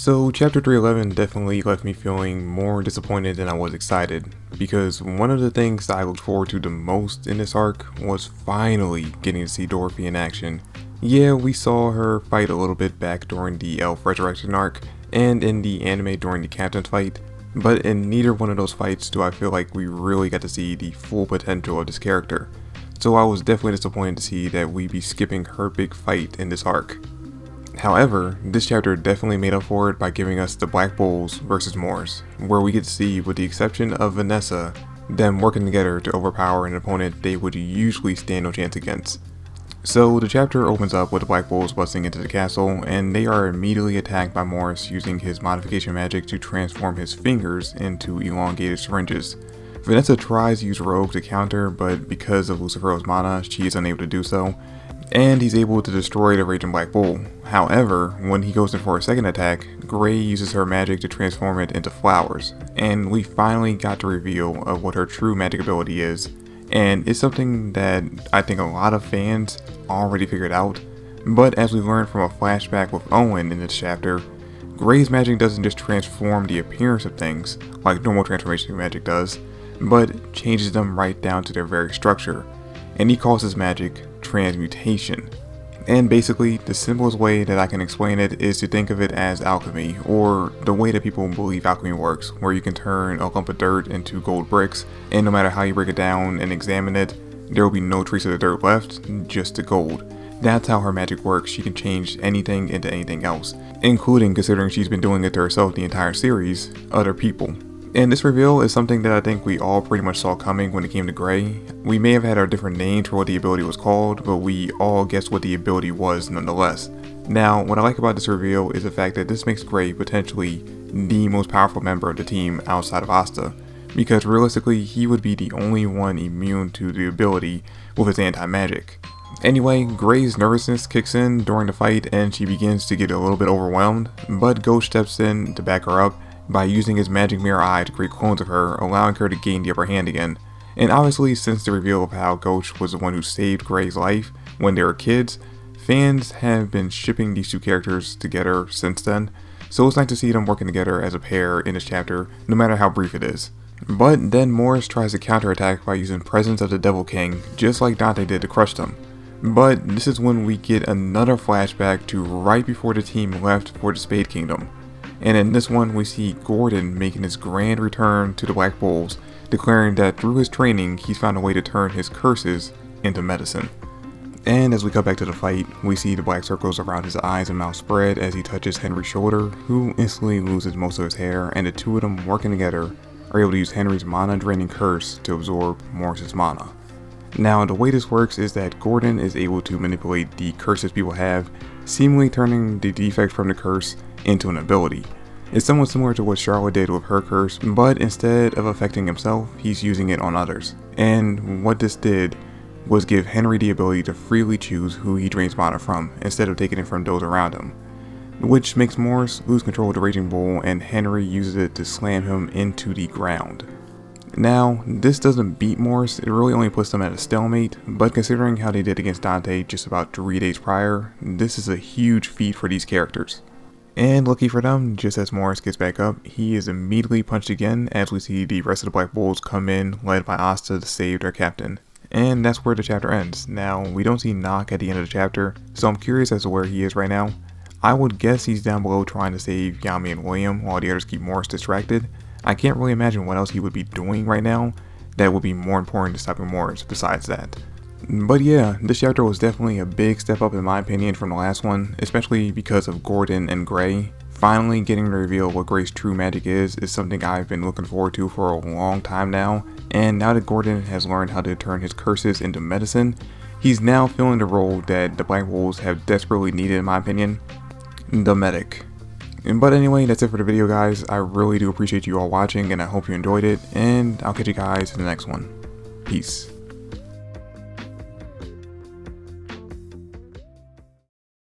So chapter 311 definitely left me feeling more disappointed than I was excited, because one of the things I looked forward to the most in this arc was finally getting to see Dorothy in action. Yeah, we saw her fight a little bit back during the Elf Resurrection arc, and in the anime during the Captain's fight, but in neither one of those fights do I feel like we really got to see the full potential of this character. So I was definitely disappointed to see that we'd be skipping her big fight in this arc. However, this chapter definitely made up for it by giving us the Black Bulls versus Morse, where we get to see, with the exception of Vanessa, them working together to overpower an opponent they would usually stand no chance against. So the chapter opens up with the Black Bulls busting into the castle, and they are immediately attacked by Morse using his modification magic to transform his fingers into elongated syringes. Vanessa tries to use Rogue to counter, but because of Lucifer's mana, she is unable to do so, and he's able to destroy the Raging Black Bull. However, when he goes in for a second attack, Gray uses her magic to transform it into flowers, and we finally got the reveal of what her true magic ability is, and it's something that I think a lot of fans already figured out, but as we learned from a flashback with Owen in this chapter, Gray's magic doesn't just transform the appearance of things, like normal transformation magic does, but changes them right down to their very structure, and he calls his magic transmutation. And basically, the simplest way that I can explain it is to think of it as alchemy, or the way that people believe alchemy works, where you can turn a lump of dirt into gold bricks, and no matter how you break it down and examine it, there will be no trace of the dirt left, just the gold. That's how her magic works. She can change anything into anything else, including, considering she's been doing it to herself the entire series, other people. And this reveal is something that I think we all pretty much saw coming when it came to Gray. We may have had our different names for what the ability was called, but we all guessed what the ability was nonetheless. Now, what I like about this reveal is the fact that this makes Gray potentially the most powerful member of the team outside of Asta, because realistically he would be the only one immune to the ability with his anti-magic. Anyway, Gray's nervousness kicks in during the fight and she begins to get a little bit overwhelmed, but Ghost steps in to back her up by using his magic mirror eye to create clones of her, allowing her to gain the upper hand again. And obviously, since the reveal of how Ghost was the one who saved Gray's life when they were kids, fans have been shipping these two characters together since then, so it's nice to see them working together as a pair in this chapter, no matter how brief it is. But then Morse tries to counterattack by using Presence of the Devil King, just like Dante did to crush them. But this is when we get another flashback to right before the team left for the Spade Kingdom. And in this one, we see Gordon making his grand return to the Black Bulls, declaring that through his training, he's found a way to turn his curses into medicine. And as we cut back to the fight, we see the black circles around his eyes and mouth spread as he touches Henry's shoulder, who instantly loses most of his hair, and the two of them working together are able to use Henry's mana-draining curse to absorb Morse's mana. Now, the way this works is that Gordon is able to manipulate the curses people have, seemingly turning the defect from the curse into an ability. It's somewhat similar to what Charlotte did with her curse, but instead of affecting himself, he's using it on others. And what this did was give Henry the ability to freely choose who he drains mana from, instead of taking it from those around him, which makes Morse lose control of the Raging Bull, and Henry uses it to slam him into the ground. Now, this doesn't beat Morse, it really only puts them at a stalemate, but considering how they did against Dante just about 3 days prior, this is a huge feat for these characters. And lucky for them, just as Morse gets back up, he is immediately punched again as we see the rest of the Black Bulls come in, led by Asta to save their captain. And that's where the chapter ends. Now, we don't see Nock at the end of the chapter, so I'm curious as to where he is right now. I would guess he's down below trying to save Yami and William while the others keep Morse distracted. I can't really imagine what else he would be doing right now that would be more important to stopping Morse besides that. But yeah, this chapter was definitely a big step up in my opinion from the last one, especially because of Gordon and Gray. Finally getting to reveal what Gray's true magic is something I've been looking forward to for a long time now, and now that Gordon has learned how to turn his curses into medicine, he's now filling the role that the Black Wolves have desperately needed in my opinion, the medic. But anyway, that's it for the video guys. I really do appreciate you all watching and I hope you enjoyed it, and I'll catch you guys in the next one. Peace.